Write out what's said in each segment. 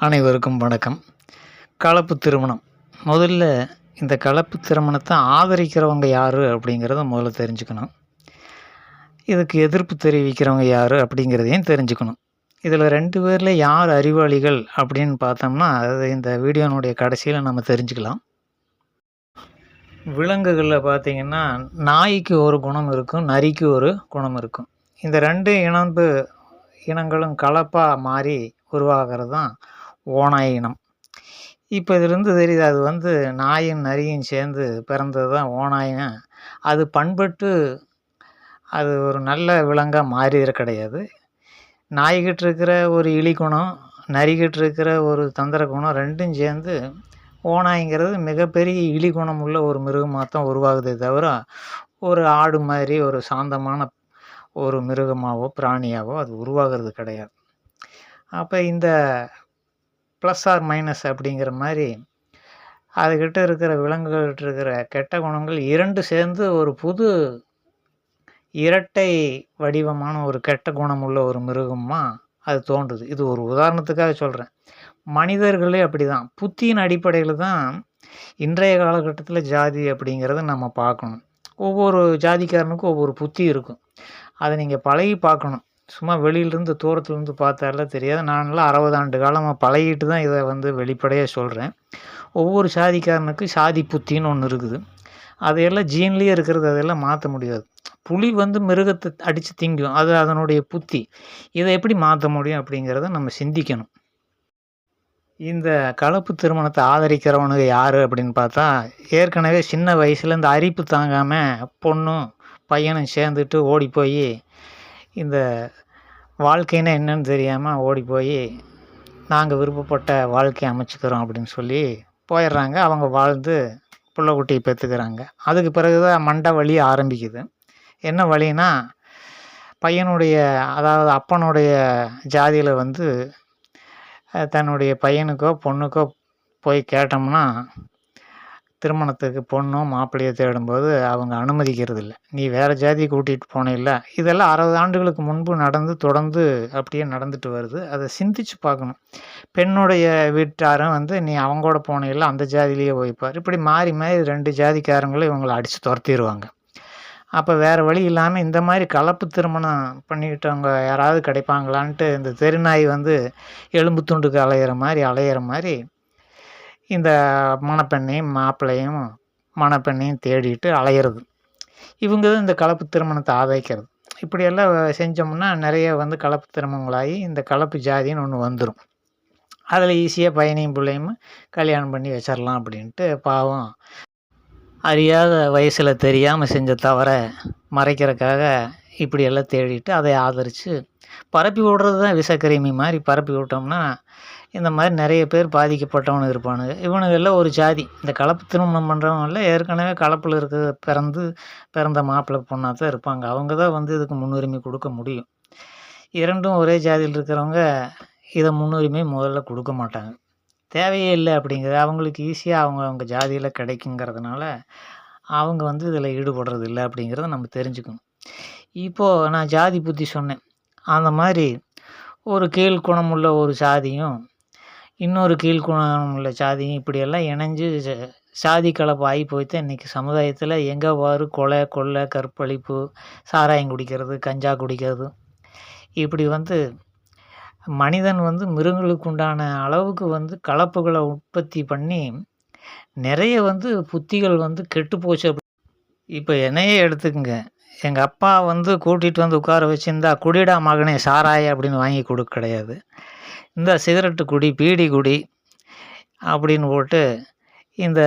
அனைவருக்கும் வணக்கம். கலப்பு திருமணம். முதல்ல இந்த கலப்பு திருமணத்தை ஆதரிக்கிறவங்க யார் அப்படிங்கிறத முதல்ல தெரிஞ்சுக்கணும். இதுக்கு எதிர்ப்பு தெரிவிக்கிறவங்க யார் அப்படிங்கிறதையும் தெரிஞ்சுக்கணும். இதில் 2 பேரில் யார் அறிவாளிகள் அப்படின்னு பார்த்தோம்னா, அது இந்த வீடியோனுடைய கடைசியில் நம்ம தெரிஞ்சுக்கலாம். விலங்குகளில் பார்த்திங்கன்னா, நாய்க்கு ஒரு குணம் இருக்கும், நரிக்கு ஒரு குணம் இருக்கும். இந்த 2 இனங்களும் கலப்பாக மாறி உருவாகிறது தான் ஓநாய் இனம். இப்போ இதிலிருந்து தெரியுது, அது நாயும் நரியும் சேர்ந்து பிறந்தது தான் ஓநாய்ங்க. அது பண்பட்டு அது ஒரு நல்ல விலங்காக மாறிட கிடையாது. நாய்கிட்ட இருக்கிற ஒரு இளி குணம், நரிகிட்ட இருக்கிற ஒரு தந்திர குணம் 2ம் சேர்ந்து ஓநாய்ங்கிறது மிகப்பெரிய இளி குணம் உள்ள ஒரு மிருகமாக தான் உருவாகுதே தவிர, ஒரு ஆடு மாதிரி ஒரு சாந்தமான ஒரு மிருகமாகவோ பிராணியாகவோ அது உருவாகிறது கிடையாது. அப்போ இந்த ப்ளஸ் ஆர் மைனஸ் அப்படிங்கிற மாதிரி அதுக்கிட்ட இருக்கிற விலங்குகள்கிட்ட இருக்கிற கெட்ட குணங்கள் 2 சேர்ந்து ஒரு புது இரட்டை வடிவமான ஒரு கெட்ட குணம் உள்ள ஒரு மிருகமாக அது தோன்றுது. இது ஒரு உதாரணத்துக்காக சொல்கிறேன். மனிதர்களே அப்படி தான். புத்தியின் அடிப்படையில் தான் இன்றைய காலகட்டத்தில் ஜாதி அப்படிங்கிறத நம்ம பார்க்கணும். ஒவ்வொரு ஜாதிக்காரனுக்கும் ஒவ்வொரு புத்தி இருக்கும். அதை நீங்கள் பழகி பார்க்கணும். சும்மா வெளியிலேருந்து தூரத்துலேருந்து பார்த்தாலே தெரியாது. நான்லாம் 60 ஆண்டு காலமாக பழகிட்டு தான் இதை வெளிப்படையாக சொல்கிறேன். ஒவ்வொரு சாதிக்காரனுக்கும் சாதி புத்தின்னு ஒன்று இருக்குது. அதையெல்லாம் ஜீன்லேயே இருக்கிறது, அதெல்லாம் மாற்ற முடியாது. புலி மிருகத்தை அடித்து திங்கும், அது அதனுடைய புத்தி. இதை எப்படி மாற்ற முடியும் அப்படிங்கிறத நம்ம சிந்திக்கணும். இந்த கலப்பு திருமணத்தை ஆதரிக்கிறவனுங்க யார் அப்படின்னு பார்த்தா, ஏற்கனவே சின்ன வயசில் இந்த அரிப்பு தாங்காமல் பொண்ணும் பையனும் சேர்ந்துட்டு ஓடி போய் இந்த வாழ்க்கைன்னா என்னன்னு தெரியாமல் ஓடி போய் நாங்கள் விருப்பப்பட்ட வாழ்க்கையை அமைச்சிக்கிறோம் அப்படின்னு சொல்லி போயிடுறாங்க. அவங்க வாழ்ந்து புள்ள குட்டியை பெற்றுக்கிறாங்க. அதுக்கு பிறகு தான் மண்டை வலி ஆரம்பிக்குது. என்ன வலின்னா, பையனுடைய அதாவது அப்பனுடைய ஜாதியில் தன்னுடைய பையனுக்கோ பொண்ணுக்கோ போய் கேட்டோம்னா, திருமணத்துக்கு பொண்ணோ மாப்பிள்ளையோ தேடும்போது அவங்க அனுமதிக்கிறது இல்லை. நீ வேறு ஜாதி கூட்டிகிட்டு போனேல்ல. இதெல்லாம் 60 ஆண்டுகளுக்கு முன்பு தொடர்ந்து அப்படியே நடந்துட்டு வருது. அதை சிந்திச்சு பார்க்கணும். பெண்ணுடைய வீட்டாரும் நீ அவங்களோட போனேல்ல, அந்த ஜாதியிலேயே போய்ப்பார். இப்படி மாறி மாறி 2 ஜாதிக்காரங்களும் இவங்களை அடித்து துரத்திடுவாங்க. அப்போ வேறு வழி இல்லாமல் இந்த மாதிரி கலப்பு திருமணம் பண்ணிக்கிட்டவங்க யாராவது கிடைப்பாங்களான்ட்டு இந்த தெருநாய் எலும்பு துண்டுக்கு அலையிற மாதிரி இந்த மணப்பெண்ணையும் மாப்பிள்ளையும் மணப்பெண்ணையும் தேடிட்டு அலையிறது. இவங்க தான் இந்த கலப்பு திருமணத்தை ஆதரிக்கிறது. இப்படியெல்லாம் செஞ்சோம்னா நிறைய கலப்பு திருமணங்களாகி இந்த கலப்பு ஜாதின்னு ஒன்று வந்துடும். அதில் ஈஸியாக பையனையும் பிள்ளையும் கல்யாணம் பண்ணி வச்சிடலாம் அப்படின்ட்டு பாவம் அறியாத வயசில் தெரியாமல் செஞ்ச தவற மறைக்கிறதுக்காக இப்படியெல்லாம் தேடிட்டு அதை ஆதரித்து பரப்பி விடுறது தான் விஷக்கிருமி மாதிரி பரப்பி விட்டோம்னா இந்த மாதிரி நிறைய பேர் பாதிக்கப்பட்டவனு இருப்பானுங்க. இவனுங்கெல்லாம் ஒரு ஜாதி. இந்த கலப்பு திருமணம் பண்ணுறவங்கெல்லாம் ஏற்கனவே கலப்பில் பிறந்த மாப்பிள்ளை பொண்ணாக தான் இருப்பாங்க. அவங்க தான் இதுக்கு முன்னுரிமை கொடுக்க முடியும். 2ம் ஒரே ஜாதியில் இருக்கிறவங்க இதை முன்னுரிமை முதல்ல கொடுக்க மாட்டாங்க. தேவையே இல்லை அப்படிங்கிறது. அவங்களுக்கு ஈஸியாக அவங்க ஜாதியில் கிடைக்குங்கிறதுனால அவங்க இதில் ஈடுபடுறது இல்லை அப்படிங்கிறத நம்ம தெரிஞ்சுக்கணும். இப்போது நான் ஜாதி புத்தி சொன்னேன். அந்த மாதிரி ஒரு கீழ்குணம் உள்ள ஒரு சாதியும் இன்னொரு கீழ்குணம் உள்ள சாதியும் இப்படியெல்லாம் இணைஞ்சு சாதி கலப்பு ஆகி போய்தான் இன்றைக்கி சமுதாயத்தில் எங்கே பாரு கொலை கொள்ளை கற்பழிப்பு, சாராயம் குடிக்கிறது, கஞ்சா குடிக்கிறது, இப்படி மனிதன் மிருகங்களுக்கு உண்டான அளவுக்கு கலப்புகளை உற்பத்தி பண்ணி நிறைய புத்திகள் கெட்டு போச்சு. இப்போ என்னையே எடுத்துக்கங்க. எங்கள் அப்பா கூட்டிகிட்டு உட்கார வச்சுருந்தா, குடிடா மகனே சாராய அப்படின்னு வாங்கி கொடுக்க கிடையாது. இந்த சிகரெட்டு குடி, பீடி குடி அப்படின்னு போட்டு இந்த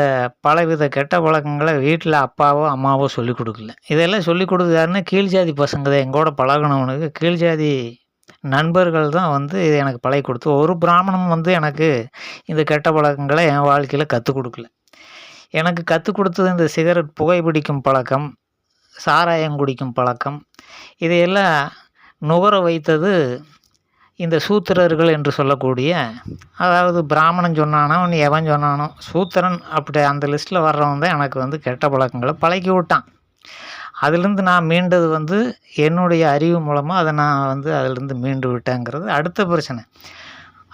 பலவித கெட்ட பழக்கங்களை வீட்டில் அப்பாவோ அம்மாவோ சொல்லிக் கொடுக்கல. இதெல்லாம் சொல்லிக் கொடுக்குறது யாருன்னா கீழ் ஜாதி பசங்க தான். எங்கூட பழகினவனுக்கு கீழ் ஜாதி நண்பர்கள் தான் இதை எனக்கு பழகி கொடுத்து. ஒரு பிராமணன் எனக்கு இந்த கெட்ட பழக்கங்களை என் வாழ்க்கையில் கற்றுக் கொடுக்கல. எனக்கு கற்றுக் கொடுத்தது இந்த சிகரெட் புகைப்பிடிக்கும் பழக்கம், சாராயம் குடிக்கும் பழக்கம், இதையெல்லாம் நுகர வைத்தது இந்த சூத்திரர்கள் என்று சொல்லக்கூடிய, அதாவது பிராமணன் சொன்னானோ நீ எவன் சொன்னானோ சூத்திரன் அப்படி அந்த லிஸ்ட்டில் வர்றவன் தான் எனக்கு கெட்ட பழக்கங்களை பழக்கி விட்டான். அதிலிருந்து நான் மீண்டது என்னுடைய அறிவு மூலமாக அதை நான் அதிலிருந்து மீண்டு விட்டேங்கிறது அடுத்த பிரச்சனை.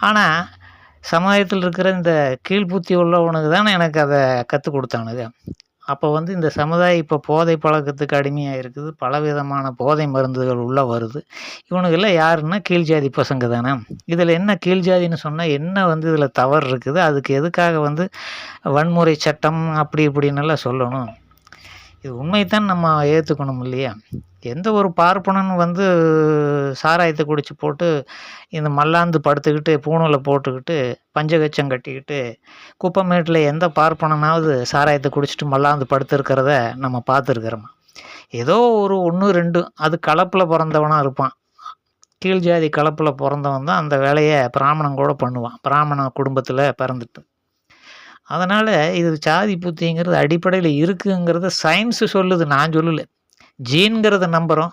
ஆனால் சமுதாயத்தில் இருக்கிற இந்த கீழ்ப்புத்தி உள்ளவனுக்கு தானே எனக்கு அத கத்துக் குடுத்தானுங்க. அப்போ வந்து இந்த சமுதாயம் இப்போ போதை பழக்கத்துக்கு அடிமையா இருக்குது. பலவிதமான போதை மருந்துகள் உள்ள வருது. இவனுங்கலாம் யாருன்னா கீழ் ஜாதி பசங்க தானே. இதில என்ன கீழ் ஜாதின்னு சொன்னா என்ன வந்து இதில தவறு இருக்குது? அதுக்கு எதுக்காக வந்து வன்முறை சட்டம் அப்படி இப்படின்னெல்லாம் சொல்லணும்? இது உண்மையத்தான் நம்ம ஏத்துக்கணும் இல்லையா? எந்த ஒரு பார்ப்பனன் வந்து சாராயத்த குடிச்சு போட்டு, இந்த மல்லாந்து படுத்துக்கிட்டு, பூணூல போட்டுக்கிட்டு, பஞ்சகச்சம் கட்டிக்கிட்டு, குப்பமேட்ல எந்த பார்ப்பனனாவது சாராயத்த குடிச்சிட்டு மல்லாந்து படுத்திருக்கிறத நம்ம பார்த்துருக்கிறோமா? ஏதோ ஒரு 1, 2 அது கலப்புல பொறந்தவனா இருப்பான். கீழ் ஜாதி கலப்புல பொறந்தவன் தான் அந்த வேலைய பிராமணன் கூட பண்ணுவான். பிராமண குடும்பத்தில பிறந்துட்டு. அதனால இது சாதி புத்திங்கிறது அடிப்படையில இருக்குங்கிறத சயின்ஸ் சொல்லுது. நான் சொல்லல. ஜீன்ங்கிறத நம்புறோம்.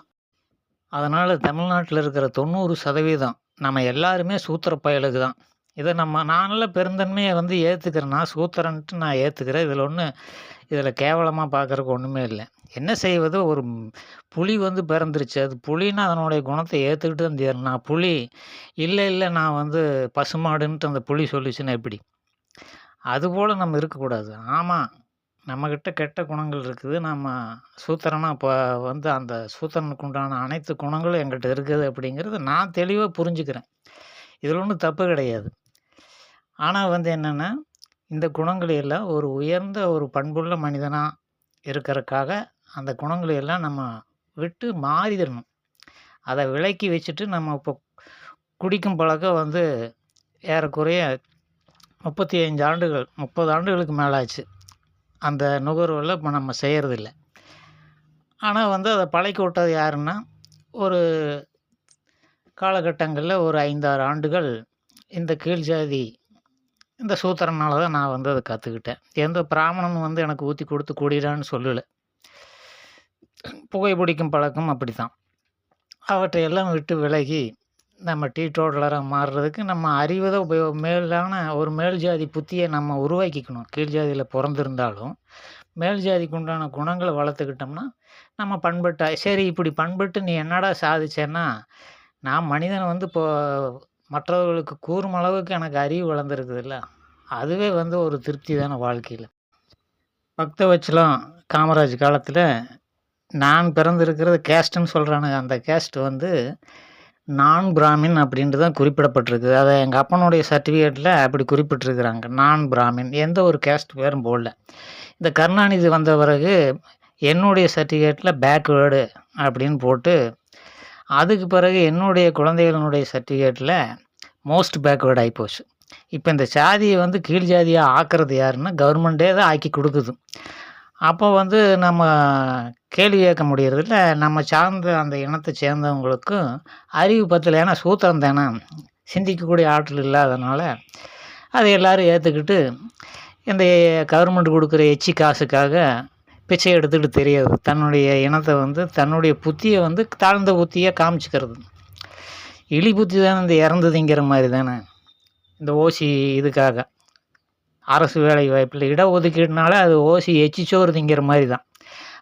அதனால தமிழ்நாட்டில இருக்கிற 90% நம்ம எல்லாருமே சூத்திர பயலுக தான். இத நான்லாம் பெருந்தன்மைய வந்து ஏத்துக்கிறேன். நான் சூத்திரன்ட்டு நான் ஏத்துக்கிறேன். இதில கேவலமா பார்க்கறக்கு ஒண்ணுமே இல்ல. என்ன செய்வது? ஒரு புலி வந்து பிறந்துருச்சு. அது புலின்னா அதனுடைய குணத்த ஏத்துக்கிட்டு தான் தீரணும். நான் புலி, இல்ல நான் வந்து பசுமாடுன்ட்டு அந்த புலி சொல்லுச்சுன்னா எப்படி? அதுபோல நம்ம இருக்கக்கூடாது. ஆமா, நம்மகிட்ட கெட்ட குணங்கள் இருக்குது. நம்ம சூத்திரனா வந்து அந்த சூத்திரனுக்கு உண்டான அனைத்து குணங்களும் என்கிட்ட இருக்குது அப்படிங்கிறத நான் தெளிவா புரிஞ்சுக்கிறேன். இதில ஒண்ணும் தப்பு கிடையாது. ஆனா வந்து என்னன்னா, இந்த குணங்களை எல்லாம் ஒரு உயர்ந்த ஒரு பண்புள்ள மனிதனா இருக்கறக்காக, அந்த குணங்களை எல்லாம் நம்ம விட்டு மாறிறணும். அத விலக்கி வச்சுட்டு நம்ம இப்போ குடிக்கும் பழக்கம் வந்து ஏறக்குறைய 35 ஆண்டுகள், 30 ஆண்டுகளுக்கு மேல ஆச்சு. அந்த நுகர்வுல இப்ப நம்ம செய்யறதில்ல. ஆனா வந்து அத பழக்கி விட்டது யாருன்னா, ஒரு காலகட்டங்கள்ல ஒரு 5, 6 ஆண்டுகள் இந்த கீழ் ஜாதி இந்த சூத்திரனால தான் நான் வந்து அத கத்துக்கிட்டேன். எந்த பிராமணன் வந்து எனக்கு ஊத்தி குடுத்து குடிடான்னு சொல்லல. புகைப்பிடிக்கும் பழக்கம் அப்படித்தான். அவற்றையெல்லாம் விட்டு விலகி, நம்ம டீடோட்டலரா மாறுறதுக்கு நம்ம அறிவு தான் மேலான ஒரு மேல் ஜாதி புத்திய நம்ம உருவாக்கிக்கணும். கீழ் ஜாதியில பொறந்திருந்தாலும், மேல் ஜாதிக்கு உண்டான குணங்கள வளர்த்துக்கிட்டோம்னா, நம்ம பண்பட்டா சரி இப்படி பண்பட்டு நீ என்னடா சாதிச்சேன்னா, நான் மனிதன வந்து இப்போ மற்றவர்களுக்கு கூறும் அளவுக்கு எனக்கு அறிவு வளர்ந்துருக்குதுல்ல, அதுவே வந்து ஒரு திருப்தி தான வாழ்க்கையில. பக்தவத்சலம் காமராஜ் காலத்தில, நான் பிறந்திருக்கிறது கேஸ்ட்டுன்னு சொல்றானுங்க. அந்த கேஸ்ட் வந்து நான் பிராமின் அப்படின்ட்டு தான் குறிப்பிடப்பட்டிருக்குது. அத எங்க அப்பனுடைய சர்டிஃபிகேட்ல அப்படி குறிப்பிட்டிருக்கிறாங்க. நான் பிராமின். எந்த ஒரு கேஸ்ட் பேரும் போடல. இந்த கருணாநிதி வந்த பிறகு என்னுடைய சர்டிஃபிகேட்ல பேக்வேர்டு அப்படின்னு போட்டு, அதுக்கு பிறகு என்னுடைய குழந்தைகளினுடைய சர்டிஃபிகேட்ல மோஸ்ட் பேக்வேர்ட் ஆயிப்போச்சு. இப்ப இந்த சாதிய வந்து கீழ் ஜாதியா ஆக்குறது யாருன்னா, கவர்மெண்ட்டே தான் ஆக்கி குடுக்குது. அப்போ வந்து நம்ம கேள்வி கேட்க முடியறதில்ல. நம்ம சார்ந்த அந்த இனத்த சேர்ந்தவங்களுக்கும் அறிவு பத்தல. ஏன்னா சூத்திரம் தானே. சிந்திக்கக்கூடிய ஆற்றல் இல்லாதனால, அத எல்லாரும் ஏத்துக்கிட்டு, இந்த கவர்மெண்ட் குடுக்குற எச்சி காசுக்காக பிச்சை எடுத்துட்டு திரியறது. தன்னுடைய இனத்த வந்து தன்னுடைய புத்திய வந்து தாழ்ந்த புத்தியா காமிச்சுக்கிறது. இழி புத்தி தானே இந்த இறந்து திங்கிற மாரி தானே. இந்த ஓசி இதுக்காக. அரசு வேலை வாய்ப்புல இடஒதுக்கீடுனால அது ஓசி எச்சிச்சோறு திங்கிற மாரி தான்.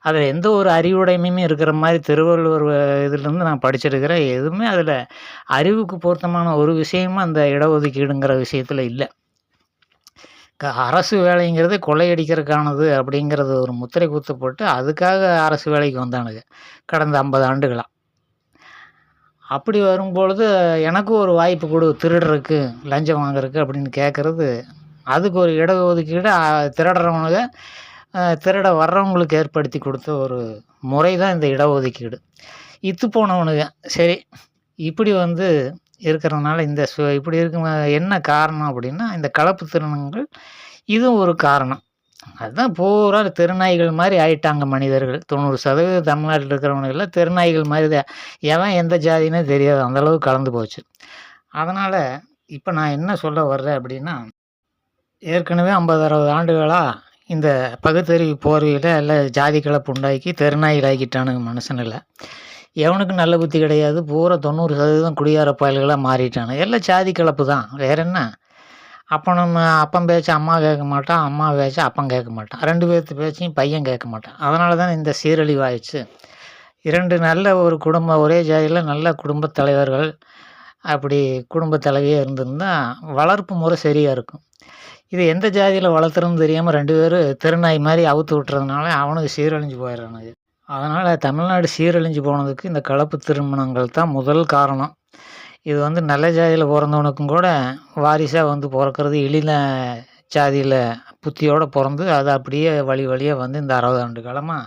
அதில எந்த ஒரு அறிவுடைமையுமே இருக்கிற மாரி திருவள்ளுவர் இதிலருந்து நான் படிச்சிருக்கிறேன். எதுவுமே அதில அறிவுக்கு பொருத்தமான ஒரு விஷயமும் அந்த இடஒதுக்கீடுங்கிற விஷயத்தில இல்ல. அரசு வேலைங்கிறது கொள்ளையடிக்கிறதுக்கானது அப்படிங்கிறது ஒரு முத்திரை குத்தப்பட்டு, அதுக்காக அரசு வேலைக்கு வந்தானுங்க. கடந்த 50 ஆண்டுகளா. அப்படி வரும்பொழுது எனக்கும் ஒரு வாய்ப்பு குடு திருடுறதுக்கு, லஞ்சம் வாங்குறதுக்கு அப்படின்னு கேட்கறது, அதுக்கு ஒரு இடஒதுக்கீடு திருடுறவனுங்க திருட வர்றவங்களுக்கு ஏற்படுத்தி குடுத்த ஒரு முறை தான் இந்த இடஒதுக்கீடு. இத்து போனவனுங்க சரி இப்படி வந்து இருக்கிறதுனால இந்த இப்படி இருக்கும் என்ன காரணம் அப்படின்னா, இந்த கலப்பு திருமணங்கள் இதுவும் ஒரு காரணம். அதுதான் பூரா தெருநாய்கள் மாரி ஆயிட்டாங்க மனிதர்கள். 90% தமிழ்நாட்டில இருக்கிறவனுங்க எல்லாம் தெருநாய்கள் மாரி தான். எவன் எந்த ஜாதின்னே தெரியாது. அந்த அளவுக்கு கலந்து போச்சு. அதனால இப்ப நான் என்ன சொல்ல வர்றேன் அப்படின்னா, ஏற்கனவே 50, 60 ஆண்டுகளா இந்த பகுத்தறிவு போர்வையில எல்லாம் ஜாதி கலப்பு உண்டாக்கி தெருநாய்கள் ஆக்கிட்டானுங்க மனுஷனுங்கள. எவனுக்கும் நல்ல புத்தி கிடையாது. பூரா 90% குடியார பயல்களா மாறிட்டானுங்க. எல்லாம் ஜாதி கலப்பு தான். வேற என்ன? அப்பன் பேச்ச அம்மா கேட்க மாட்டான். அம்மா பேச்ச அப்பன் கேட்க மாட்டான். 2 பேத்து பேச்சையும் பையன் கேட்க மாட்டான். அதனால தான் இந்த சீரழிவு ஆயிடுச்சு. 2 நல்ல ஒரு குடும்பம் ஒரே ஜாதியில நல்ல குடும்பத் தலைவர்கள், அப்படி குடும்ப தலைவியா இருந்திருந்தா, வளர்ப்பு முறை சரியா இருக்கும். இது எந்த ஜாதியில வளர்த்துறதுன்னு தெரியாம 2 பேரும் தெருநாய் மாரி அவுத்து விட்டுறதுனால, அவனுங்க சீரழிஞ்சு போயிறானுங்க. அதனால தமிழ்நாடு சீரழிஞ்சு போனதுக்கு இந்த கலப்பு திருமணங்கள் தான் முதல் காரணம். இது வந்து நல்ல ஜாதியில பொறந்தவனுக்கும் கூட வாரிசா வந்து பொறக்கிறது எளின ஜாதியில புத்தியோட பொறந்து, அது அப்படியே வழி வழியா வந்து இந்த 60 ஆண்டு காலமா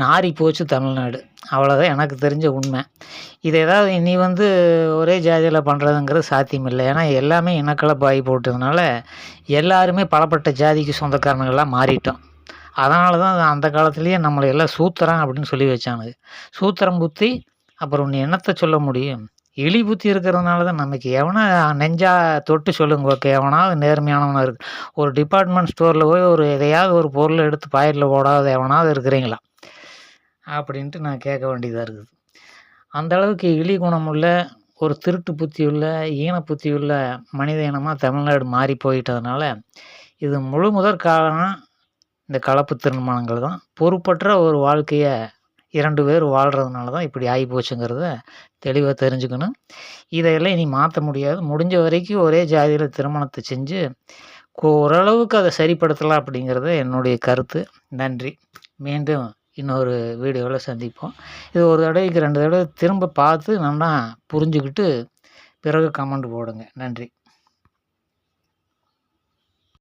நாறி போச்சு தமிழ்நாடு. அவ்வளோதான் எனக்கு தெரிஞ்ச உண்மை. இது ஏதாவது இனி வந்து ஒரே ஜாதியில பண்ணுறதுங்கிறது சாத்தியமில்ல. ஏன்னா எல்லாமே இனக்கலப்பு ஆகி போட்டதுனால, எல்லாருமே பலப்பட்ட ஜாதிக்கு சொந்தக்காரனுங்களா மாறிட்டோம். அதனால தான் அந்த காலத்திலேயே நம்மள எல்லாம் சூத்திரன் அப்படின்னு சொல்லி வச்சானுங்க. சூத்திரம் புத்தி, அப்புறம் நீ என்னத்த சொல்ல முடியும்? எலி புத்தி இருக்கிறதுனால தான் நமக்கு எவனா நெஞ்சா தொட்டு சொல்லுங்க ஓகே. எவனாவது நேர்மையானவனா இருக்கு. ஒரு டிபார்ட்மெண்ட் ஸ்டோர்ல போய் ஒரு எதையாவது ஒரு பொருள எடுத்து பாக்கெட்ல போடாத எவனாவது இருக்கிறீங்களா? அப்படின்ட்டு நான் கேட்க வேண்டியதா இருக்குது. அந்த அளவுக்கு இழி குணமுள்ள, ஒரு திருட்டு புத்தியுள்ள, ஈன புத்தியுள்ள மனித இனமா தமிழ்நாடு மாறி போயிட்டதுனால, இது முழு முதற் காரணம் இந்த கலப்பு திருமணங்கள் தான். பொறுப்பற்ற ஒரு வாழ்க்கைய 2 பேர் வாழ்றதுனால தான் இப்படி ஆயிப்போச்சுங்கிறத தெளிவா தெரிஞ்சுக்கணும். இதையெல்லாம் இனி மாத்த முடியாது. முடிஞ்ச வரைக்கும் ஒரே ஜாதியில திருமணத்த செஞ்சு, ஓரளவுக்கு அத சரிப்படுத்தலாம் அப்படிங்கிறது என்னுடைய கருத்து. நன்றி. மீண்டும் இன்னொரு வீடியோல சந்திப்போம். இது ஒரு தடவைக்கு 2 தடவ திரும்ப பார்த்து நல்லா புரிஞ்சுக்கிட்டு, பிறகு கமெண்ட் போடுங்க. நன்றி.